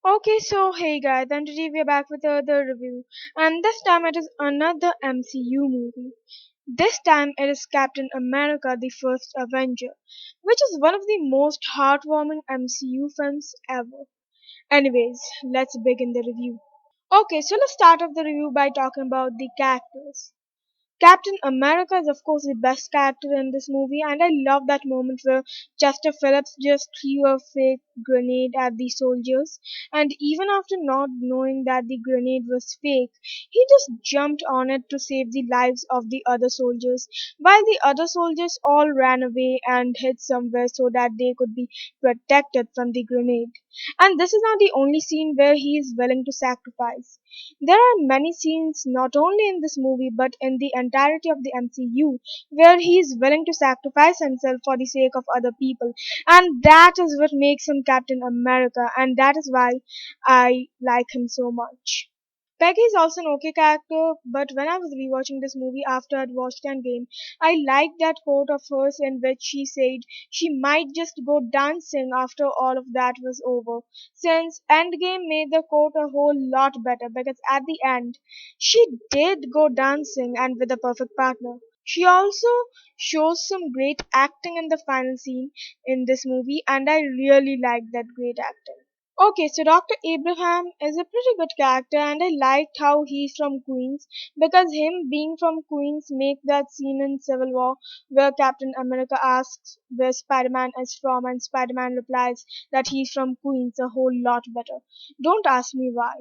Okay, so hey guys, and today we are back with another review, and this time it is another MCU movie. This time it is Captain America: The First Avenger, which is one of the most heartwarming MCU films ever. Anyways, let's begin the review. Okay, so let's start off the review by talking about the characters. Captain America is of course the best character in this movie, and I love that moment where Chester Phillips just threw a fake grenade at the soldiers, and even after not knowing that the grenade was fake, he just jumped on it to save the lives of the other soldiers, while the other soldiers all ran away and hid somewhere so that they could be protected from the grenade. And this is not the only scene where he is willing to sacrifice. There are many scenes not only in this movie but in the entirety of the MCU where he is willing to sacrifice himself for the sake of other people, and that is what makes him Captain America, and that is why I like him so much. Peggy is also an okay character, but when I was rewatching this movie after I'd watched Endgame, I liked that quote of hers in which she said she might just go dancing after all of that was over. Since Endgame made the quote a whole lot better because at the end, she did go dancing and with a perfect partner. She also shows some great acting in the final scene in this movie, and I really liked that great acting. Okay, so Dr. Abraham is a pretty good character, and I liked how he's from Queens because him being from Queens make that scene in Civil War where Captain America asks where Spider-Man is from, and Spider-Man replies that he's from Queens a whole lot better. Don't ask me why.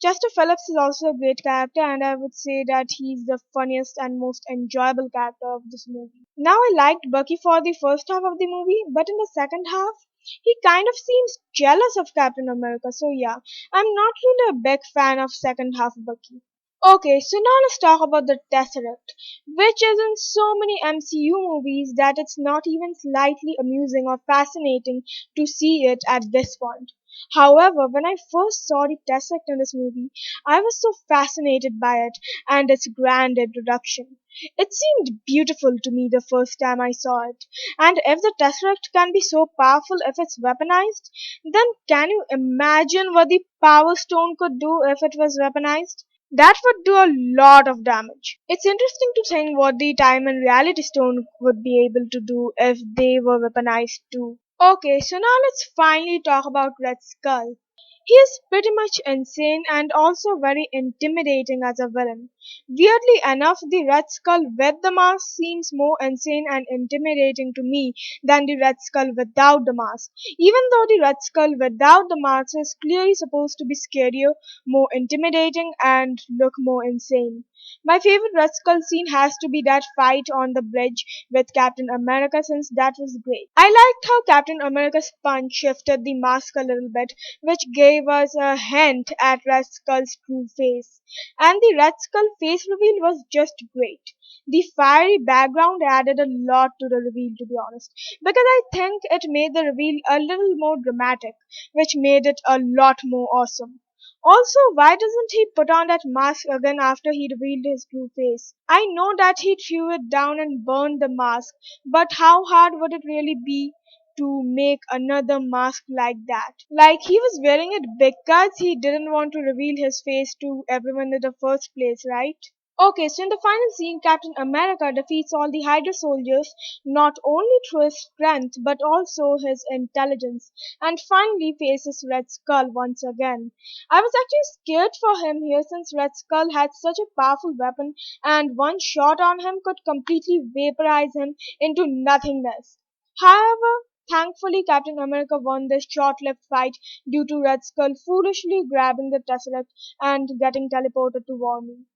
Chester Phillips is also a great character, and I would say that he's the funniest and most enjoyable character of this movie. Now, I liked Bucky for the first half of the movie, but in the second half, he kind of seems jealous of Captain America, so yeah, I'm not really a big fan of second half Bucky. Okay, so now let's talk about the Tesseract, which is in so many MCU movies that it's not even slightly amusing or fascinating to see it at this point. However, when I first saw the Tesseract in this movie, I was so fascinated by it and its grand introduction. It seemed beautiful to me the first time I saw it. And if the Tesseract can be so powerful if it's weaponized, then can you imagine what the Power Stone could do if it was weaponized? That would do a lot of damage. It's interesting to think what the Time and Reality Stone would be able to do if they were weaponized too. Okay, so now let's finally talk about Red Skull. He is pretty much insane and also very intimidating as a villain. Weirdly enough, the Red Skull with the mask seems more insane and intimidating to me than the Red Skull without the mask. Even though the Red Skull without the mask is clearly supposed to be scarier, more intimidating, and look more insane. My favorite Red Skull scene has to be that fight on the bridge with Captain America since that was great. I liked how Captain America's punch shifted the mask a little bit, which gave us a hint at Red Skull's true face. And the Red Skull face reveal was just great. The fiery background added a lot to the reveal, to be honest, because I think it made the reveal a little more dramatic, which made it a lot more awesome. Also, why doesn't he put on that mask again after he revealed his true face? I know that he threw it down and burned the mask, but how hard would it really be to make another mask like that? Like he was wearing it because he didn't want to reveal his face to everyone in the first place, right? Okay, so in the final scene, Captain America defeats all the Hydra soldiers not only through his strength but also his intelligence, and finally faces Red Skull once again. I was actually scared for him here since Red Skull had such a powerful weapon, and one shot on him could completely vaporize him into nothingness. However, thankfully, Captain America won this short-lived fight due to Red Skull foolishly grabbing the Tesseract and getting teleported to Warming.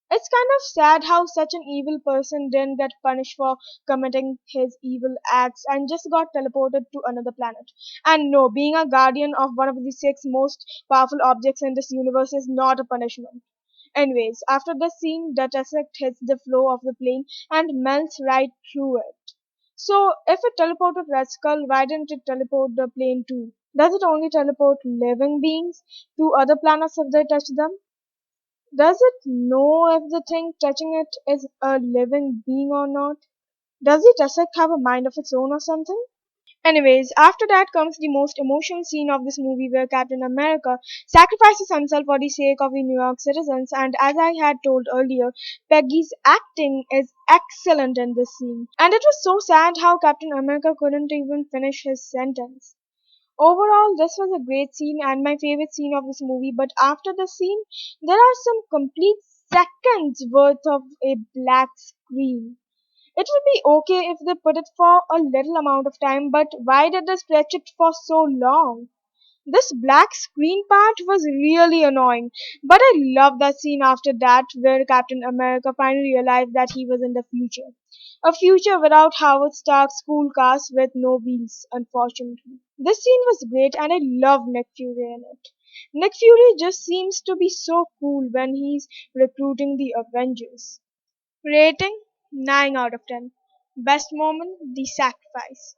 It's kind of sad how such an evil person didn't get punished for committing his evil acts and just got teleported to another planet. And no, being a guardian of one of the six most powerful objects in this universe is not a punishment. Anyways, after the scene, the Tesseract hits the floor of the plane and melts right through it. So, if it teleported Red Skull, why didn't it teleport the plane too? Does it only teleport living beings to other planets if they touch them? Does it know if the thing touching it is a living being or not? Does the Tesseract have a mind of its own or something? Anyways, after that comes the most emotional scene of this movie where Captain America sacrifices himself for the sake of the New York citizens, and as I had told earlier, Peggy's acting is excellent in this scene. And it was so sad how Captain America couldn't even finish his sentence. Overall, this was a great scene and my favorite scene of this movie, but after the scene, there are some complete seconds worth of a black screen. It would be okay if they put it for a little amount of time, but why did they stretch it for so long? This black screen part was really annoying, but I love that scene after that where Captain America finally realized that he was in the future. A future without Howard Stark's cool cast with no wheels, unfortunately. This scene was great and I love Nick Fury in it. Nick Fury just seems to be so cool when he's recruiting the Avengers. Rating 9 out of 10. Best moment, the sacrifice.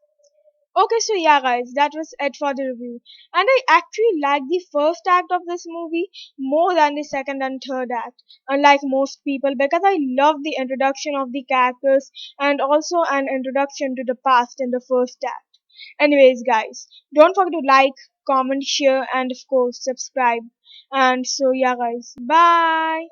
Okay, so yeah, guys, that was it for the review. And I actually like the first act of this movie more than the second and third act, unlike most people, because I love the introduction of the characters and also an introduction to the past in the first act. Anyways, guys, don't forget to like, comment, share, and of course, subscribe. And so, yeah, guys, bye.